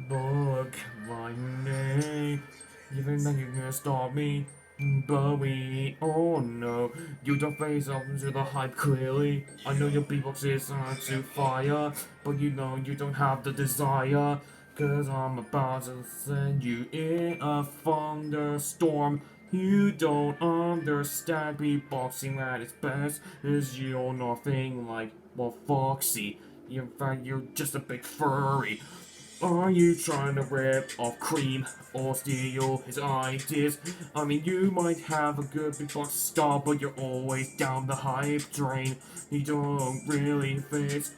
Book like me, even though you can stop me. But we all know you don't face up to the hype clearly. I know your beatbox is on to fire, but you know you don't have the desire. Cause I'm about to send you in a thunderstorm. You don't understand beatboxing at its best is you're nothing like, well, Foxy. In fact, you're just a big furry. Are you trying to rip off Cream or steal his ideas? I mean, you might have a good beatbox style, but you're always down the hype drain. You don't really fit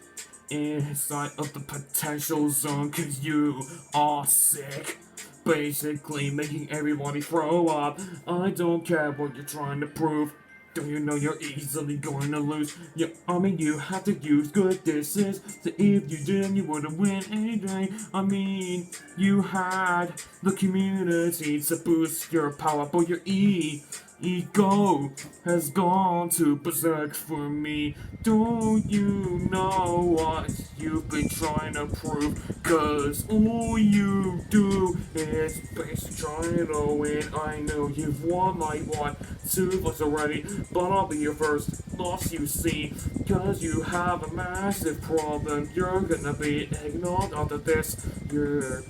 inside of the potential zone, cause you are sick. Basically, making everybody throw up. I don't care what you're trying to prove. Don't you know you're easily going to lose? Yeah, I mean, you have to use good disses. So if you didn't, you wouldn't win anything. I mean, you had the community to boost your power, but your ego has gone to berserk for me. Don't you know what you've been trying to prove? Cause all you do is basically trying to win. I know you've won like what, 2 votes already, but I'll be your first loss, you see. Cause you have a massive problem. You're gonna be ignored after this. You're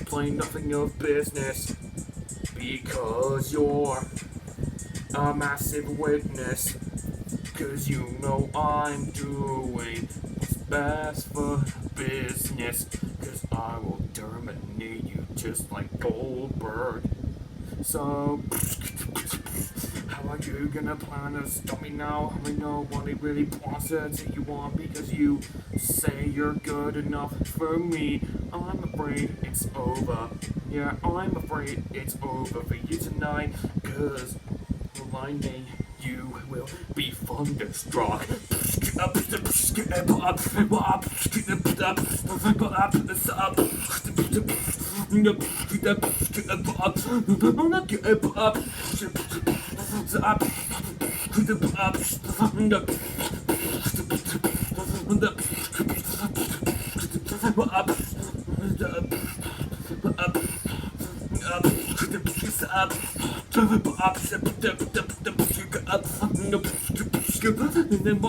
playing nothing of business. Because you're a massive weakness. Cause you know I'm doing what's best for business. Cause I will terminate you just like Goldberg. So, how are you gonna plan to stop me now? I know nobody really wants to take you on because you say you're good enough for me. I'm afraid it's over. Yeah, I'm afraid it's over for you tonight. Cause lightning, you will be thunderstruck. And then